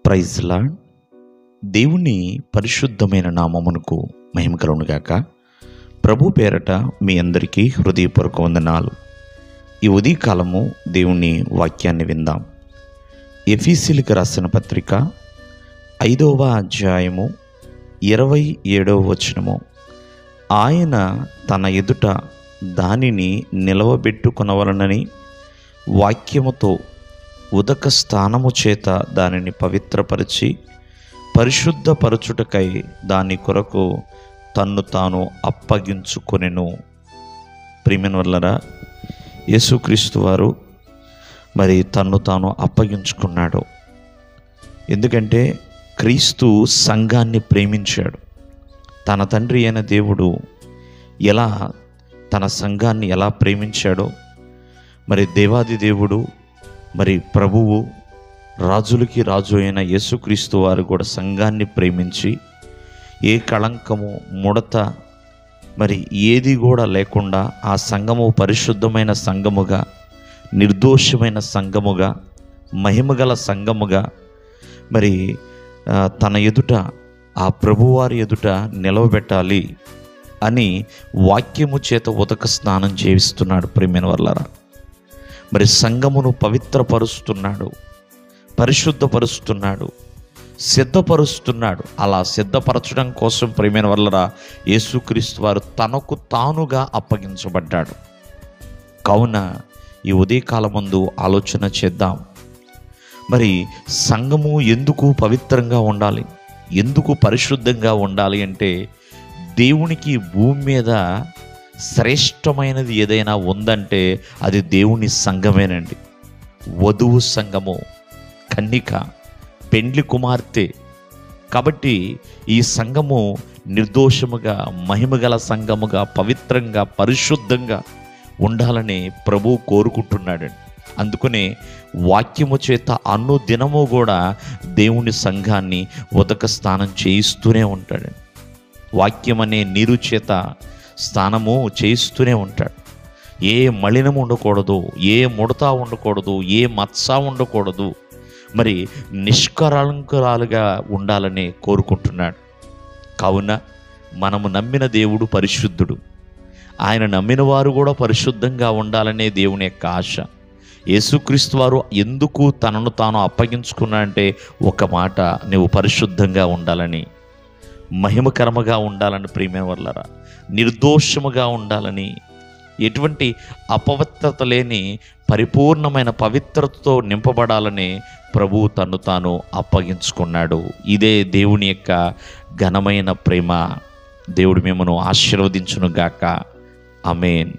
Praise lord. దేవుని పరిశుద్ధమైన నామమునకు మహిమ కలుగునుగాక. ప్రభు పేరట మీ అందరికీ హృదయపూర్వక వందనాలు. ఈ ఉదయకాలము దేవుని వాక్యాన్ని విందాం. ఎఫెసీయులకు రాసిన పత్రిక 5వ అధ్యాయము 27వ వచనము. ఆయన తన ఎదుట దానిని నిలవబెట్టుకొనవలనని వాక్యముతో ఉదక స్థానము చేత దానిని పవిత్రపరిచి పరిశుద్ధపరచుటకై దాని కొరకు తన్ను తాను అప్పగించుకొనెను. ప్రియమైన వాళ్ళరా, యేసుక్రీస్తు వారు మరి తన్ను తాను అప్పగించుకున్నాడు. ఎందుకంటే క్రీస్తు సంఘాన్ని ప్రేమించాడు. తన తండ్రి అయిన దేవుడు ఎలా తన సంఘాన్ని ఎలా ప్రేమించాడో, మరి దేవాది దేవుడు, మరి ప్రభువు, రాజులకి రాజు అయిన యేసుక్రీస్తు వారు కూడా సంఘాన్ని ప్రేమించి ఏ కళంకము, ముడత, మరి ఏది కూడా లేకుండా ఆ సంఘము పరిశుద్ధమైన సంఘముగా, నిర్దోషమైన సంఘముగా, మహిమగల సంఘముగా మరి తన ఎదుట, ఆ ప్రభువారి ఎదుట నిలవబెట్టాలి అని వాక్యము చేత ఉదక స్నానం చేయిస్తున్నాడు. ప్రియమైన వాళ్ళరా, మరి సంఘమును పవిత్రపరుస్తున్నాడు, పరిశుద్ధపరుస్తున్నాడు, సిద్ధపరుస్తున్నాడు. అలా సిద్ధపరచడం కోసం ప్రియమైన వాళ్ళరా యేసుక్రీస్తు వారు తనకు తానుగా అప్పగించబడ్డాడు. కావున ఈ ఉదయకాలమందు ఆలోచన చేద్దాం. మరి సంఘము ఎందుకు పవిత్రంగా ఉండాలి, ఎందుకు పరిశుద్ధంగా ఉండాలి అంటే, దేవునికి భూమి మీద శ్రేష్టమైనది ఏదైనా ఉందంటే అది దేవుని సంఘమేనండి. వధువు సంఘము, కన్నిక, పెండ్లి కుమార్తె. కాబట్టి ఈ సంఘము నిర్దోషముగా, మహిమగల సంఘముగా, పవిత్రంగా, పరిశుద్ధంగా ఉండాలని ప్రభువు కోరుకుంటున్నాడండి. అందుకనే వాక్యము చేత అనుదినము కూడా దేవుని సంఘాన్ని ఉదక స్నానం చేయిస్తూనే ఉంటాడండి. వాక్యం అనే నీరు చేత స్నానము చేయిస్తూనే ఉంటాడు. ఏ మలినము ఉండకూడదు, ఏ ముడత ఉండకూడదు, ఏ మత్స ఉండకూడదు, మరి నిష్కళంకురాలుగా ఉండాలని కోరుకుంటున్నాడు. కావున మనము నమ్మిన దేవుడు పరిశుద్ధుడు. ఆయన నమ్మిన వారు కూడా పరిశుద్ధంగా ఉండాలనే దేవుని యొక్క ఆశ. యేసుక్రీస్తు వారు ఎందుకు తనను తాను అప్పగించుకున్నాడంటే, ఒక మాట, నువ్వు పరిశుద్ధంగా ఉండాలని, మహిమకరముగా ఉండాలని, ప్రియమైన వాళ్ళరా నిర్దోషముగా ఉండాలని, ఎటువంటి అపవిత్రత లేని పరిపూర్ణమైన పవిత్రతతో నింపబడాలని ప్రభువు తన్ను తాను అప్పగించుకున్నాడు. ఇదే దేవుని యొక్క ఘనమైన ప్రేమ. దేవుడు మిమ్మను ఆశీర్వదించును గాక. ఆమేన్.